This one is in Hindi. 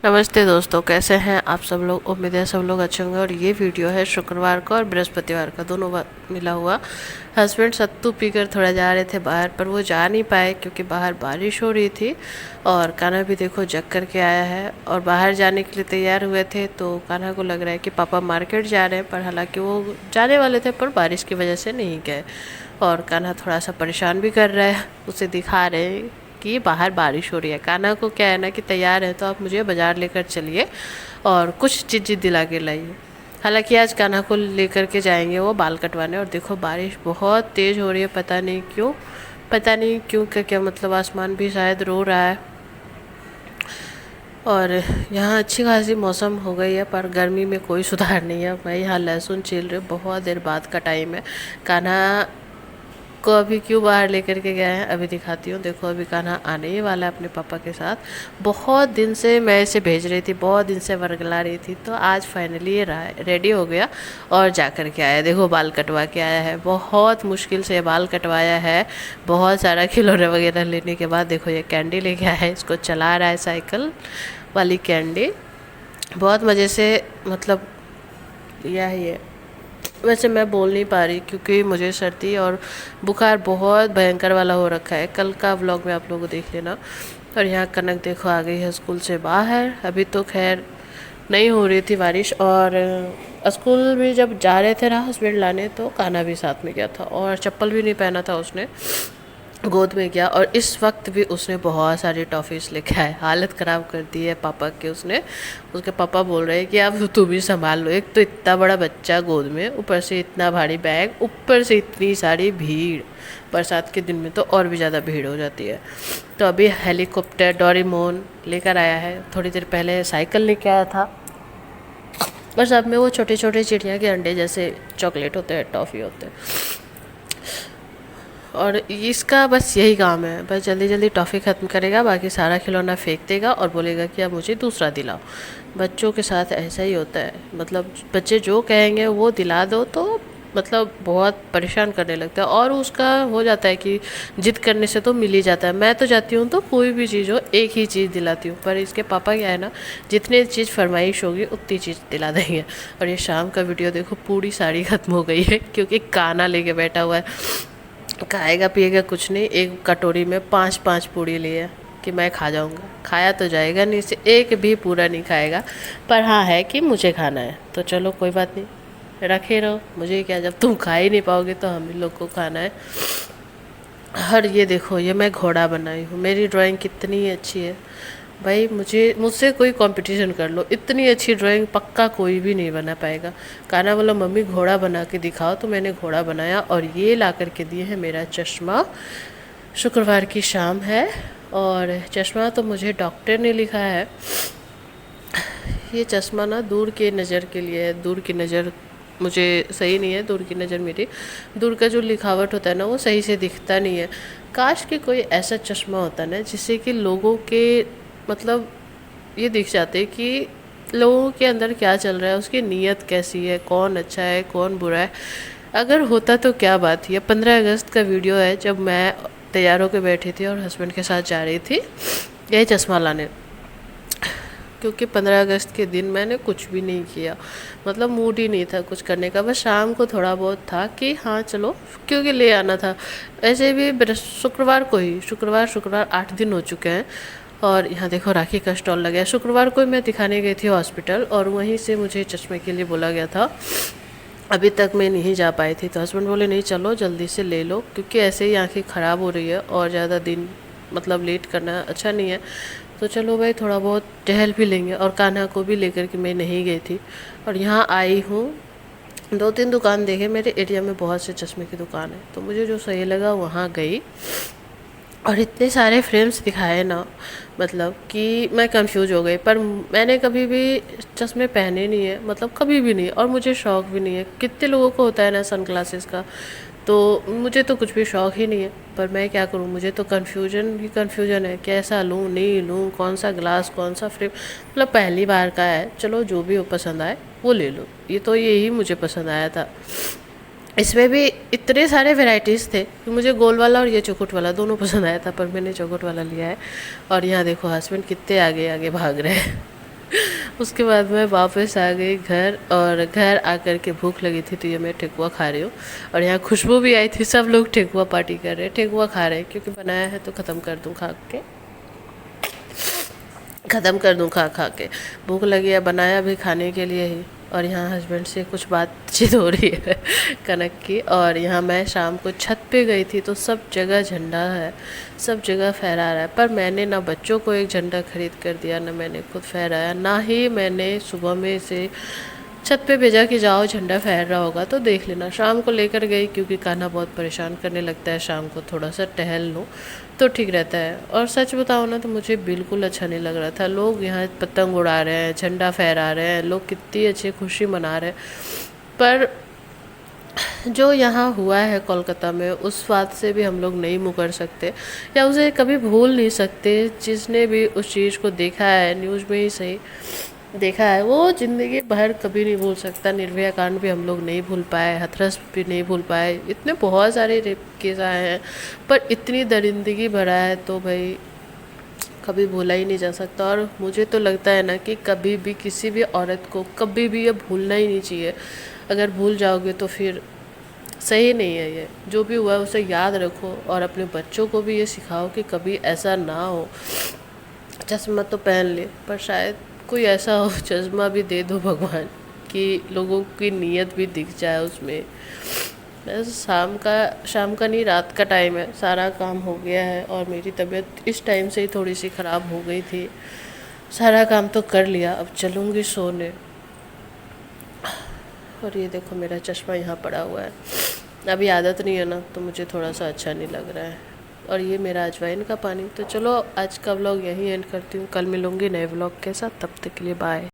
नमस्ते दोस्तों, कैसे हैं आप सब लोग। उम्मीद है सब लोग अच्छे होंगे। और ये वीडियो है शुक्रवार का और बृहस्पतिवार का, दोनों मिला हुआ। हस्बैंड सत्तू पीकर थोड़ा जा रहे थे बाहर, पर वो जा नहीं पाए क्योंकि बाहर बारिश हो रही थी। और कान्हा भी देखो जग करके आया है और बाहर जाने के लिए तैयार हुए थे। तो कान्हा को लग रहा है कि पापा मार्केट जा रहे हैं, पर हालांकि वो जाने वाले थे पर बारिश की वजह से नहीं गए। और कान्हा थोड़ा सा परेशान भी कर रहा है, उसे दिखा रहे हैं कि बाहर बारिश हो रही है। कान्हा को क्या है ना कि तैयार है तो आप मुझे बाज़ार लेकर चलिए और कुछ चीज़ दिला के लाइए। हालांकि आज कान्हा को लेकर के जाएंगे वो बाल कटवाने। और देखो बारिश बहुत तेज़ हो रही है, पता नहीं क्यों क्या मतलब आसमान भी शायद रो रहा है। और यहाँ अच्छी खासी मौसम हो गई है, पर गर्मी में कोई सुधार नहीं है। मैं यहाँ लहसुन छील रही हूँ, बहुत देर बाद का टाइम है। कान्हा को अभी क्यों बाहर लेकर के गए हैं अभी दिखाती हूँ। देखो अभी कान्हा आने ही वाला है अपने पापा के साथ। बहुत दिन से मैं इसे भेज रही थी, बहुत दिन से वर्गला रही थी, तो आज फाइनली ये रेडी हो गया और जा कर के आया। देखो बाल कटवा के आया है, बहुत मुश्किल से बाल कटवाया है। बहुत सारा खिलौने वगैरह लेने के बाद देखो ये कैंडी लेके आया है, इसको चला रहा है, साइकिल वाली कैंडी। बहुत मज़े से मतलब लिया है ये। वैसे मैं बोल नहीं पा रही क्योंकि मुझे सर्दी और बुखार बहुत भयंकर वाला हो रखा है। कल का व्लॉग में आप लोगों को देख लेना। और यहाँ कनक देखो आ गई है स्कूल से बाहर। अभी तो खैर नहीं हो रही थी बारिश। और स्कूल भी जब जा रहे थे ना हस्बैंड लाने, तो कान्हा भी साथ में गया था और चप्पल भी नहीं पहना था उसने, गोद में गया। और इस वक्त भी उसने बहुत सारी टॉफ़ीज़ लेके आए, हालत ख़राब कर दी है पापा के उसने। उसके पापा बोल रहे हैं कि अब तू भी संभाल लो, एक तो इतना बड़ा बच्चा गोद में, ऊपर से इतना भारी बैग, ऊपर से इतनी सारी भीड़। बरसात के दिन में तो और भी ज़्यादा भीड़ हो जाती है। तो अभी हेलीकॉप्टर डोरेमोन लेकर आया है, थोड़ी देर पहले साइकिल लेके आया था। और सब में वो छोटे छोटे चिड़िया के अंडे जैसे चॉकलेट होते हैं, टॉफ़ी होते हैं। और इसका बस यही काम है, बस जल्दी जल्दी टॉफ़ी ख़त्म करेगा, बाकी सारा खिलौना फेंक देगा और बोलेगा कि अब मुझे दूसरा दिलाओ। बच्चों के साथ ऐसा ही होता है, मतलब बच्चे जो कहेंगे वो दिला दो तो मतलब बहुत परेशान करने लगता है। और उसका हो जाता है कि जिद करने से तो मिल ही जाता है। मैं तो जाती हूँ तो कोई भी चीज़ हो एक ही चीज़ दिलाती हूँ, पर इसके पापा क्या है ना, जितनी चीज़ फरमाइश होगी उतनी चीज़ दिला देंगे। और ये शाम का वीडियो देखो, पूरी साड़ी ख़त्म हो गई है क्योंकि काना लेके बैठा हुआ है। खाएगा पिएगा कुछ नहीं, एक कटोरी में 5-5 पूड़ी लिए कि मैं खा जाऊंगा। खाया तो जाएगा नहीं, इसे एक भी पूरा नहीं खाएगा, पर हाँ है कि मुझे खाना है। तो चलो कोई बात नहीं, रखे रहो, मुझे क्या, जब तुम खा ही नहीं पाओगे तो हम लोग को खाना है। और ये देखो ये मैं घोड़ा बनाई हूँ, मेरी ड्राइंग कितनी अच्छी है भाई। मुझसे कोई कंपटीशन कर लो, इतनी अच्छी ड्राइंग पक्का कोई भी नहीं बना पाएगा। कान्हा बोला मम्मी घोड़ा बना के दिखाओ, तो मैंने घोड़ा बनाया। और ये ला करके दिए है मेरा चश्मा। शुक्रवार की शाम है और चश्मा तो मुझे डॉक्टर ने लिखा है। ये चश्मा ना दूर के नज़र के लिए है, दूर की नज़र मुझे सही नहीं है, दूर की नज़र मेरी, दूर का जो लिखावट होता है ना वो सही से दिखता नहीं है। काश कि कोई ऐसा चश्मा होता ना जिससे कि लोगों के मतलब ये दिख जाते कि लोगों के अंदर क्या चल रहा है, उसकी नीयत कैसी है, कौन अच्छा है कौन बुरा है। अगर होता तो क्या बात है। 15 अगस्त का वीडियो है, जब मैं तैयार होकर बैठी थी और हस्बैंड के साथ जा रही थी यही चश्मा लाने, क्योंकि 15 अगस्त के दिन मैंने कुछ भी नहीं किया, मतलब मूड ही नहीं था कुछ करने का। बस शाम को थोड़ा बहुत था कि हाँ चलो, क्योंकि ले आना था। ऐसे भी शुक्रवार को ही, शुक्रवार 8 दिन हो चुके हैं। और यहाँ देखो राखी का स्टॉल लगा है। शुक्रवार को मैं दिखाने गई थी हॉस्पिटल और वहीं से मुझे चश्मे के लिए बोला गया था। अभी तक मैं नहीं जा पाई थी, तो हस्बैंड बोले नहीं चलो जल्दी से ले लो, क्योंकि ऐसे ही आंखें ख़राब हो रही है और ज़्यादा दिन मतलब लेट करना अच्छा नहीं है। तो चलो भाई थोड़ा बहुत टहल भी लेंगे। और कान्हा को भी लेकर के मैं नहीं गई थी। और यहाँ आई हूँ, 2-3 दुकान देखे, मेरे एरिया में बहुत से चश्मे की दुकान है, तो मुझे जो सही लगा वहाँ गई। और इतने सारे फ्रेम्स दिखाए ना, मतलब कि मैं कंफ्यूज हो गई। पर मैंने कभी भी चश्मे पहने नहीं है, मतलब कभी भी नहीं, और मुझे शौक़ भी नहीं है। कितने लोगों को होता है ना सन ग्लासेस का, तो मुझे तो कुछ भी शौक़ ही नहीं है। पर मैं क्या करूँ, मुझे तो कन्फ्यूजन ही कन्फ्यूजन है, कैसा लूँ नहीं लूँ, कौन सा ग्लास कौन सा फ्रेम। मतलब पहली बार का है, चलो जो भी हो पसंद आए वो ले लो। ये तो यही मुझे पसंद आया था। इसमें भी इतने सारे वैरायटीज़ थे कि मुझे गोल वाला और ये चौखुट वाला दोनों पसंद आया था, पर मैंने चौखुट वाला लिया है। और यहाँ देखो हस्बैंड कितने आगे आगे भाग रहे हैं। उसके बाद मैं वापस आ गई घर, और घर आकर के भूख लगी थी तो ये मैं ठेकुआ खा रही हूँ। और यहाँ खुशबू भी आई थी, सब लोग ठेकुआ पार्टी कर रहे हैं, ठेकुआ खा रहे हैं, क्योंकि बनाया है तो ख़त्म कर दूँ खा के, ख़त्म कर दूँ खा खा के। भूख लगी है, बनाया भी खाने के लिए ही। और यहाँ हस्बैंड से कुछ बातचीत हो रही है कनक की। और यहाँ मैं शाम को छत पे गई थी तो सब जगह झंडा है, सब जगह फहरा रहा है, पर मैंने ना बच्चों को एक झंडा खरीद कर दिया, ना मैंने खुद फहराया, ना ही मैंने सुबह में से छत पे भेजा कि जाओ झंडा फहर रहा होगा तो देख लेना। शाम को लेकर गई, क्योंकि कान्हा बहुत परेशान करने लगता है, शाम को थोड़ा सा टहल लो तो ठीक रहता है। और सच बताओ ना तो मुझे बिल्कुल अच्छा नहीं लग रहा था। लोग यहाँ पतंग उड़ा रहे हैं, झंडा फहरा रहे हैं, लोग कितनी अच्छी खुशी मना रहे हैं, पर जो यहाँ हुआ है कोलकाता में, उस बात से भी हम लोग नहीं मुकर सकते या उसे कभी भूल नहीं सकते। जिसने भी उस चीज़ को देखा है, न्यूज़ में ही सही देखा है, वो ज़िंदगी भर कभी नहीं भूल सकता। निर्भया कांड भी हम लोग नहीं भूल पाए, हाथरस भी नहीं भूल पाए, इतने बहुत सारे रेप केस आए हैं, पर इतनी दरिंदगी भरा है तो भाई कभी भूला ही नहीं जा सकता। और मुझे तो लगता है ना कि कभी भी किसी भी औरत को कभी भी ये भूलना ही नहीं चाहिए। अगर भूल जाओगे तो फिर सही नहीं है। ये जो भी हुआ है उसे याद रखो, और अपने बच्चों को भी ये सिखाओ कि कभी ऐसा ना हो। चश्मा तो पहन ले, पर शायद कोई ऐसा हो चश्मा भी दे दो भगवान, कि लोगों की नीयत भी दिख जाए उसमें। बस शाम का नहीं, रात का टाइम है, सारा काम हो गया है, और मेरी तबीयत इस टाइम से ही थोड़ी सी ख़राब हो गई थी। सारा काम तो कर लिया, अब चलूँगी सोने। और ये देखो मेरा चश्मा यहाँ पड़ा हुआ है, अभी आदत नहीं है ना तो मुझे थोड़ा सा अच्छा नहीं लग रहा है। और ये मेरा अजवाइन का पानी। तो चलो आज का व्लॉग यहीं एंड करती हूँ, कल मिलूँगी नए व्लॉग के साथ, तब तक के लिए बाय।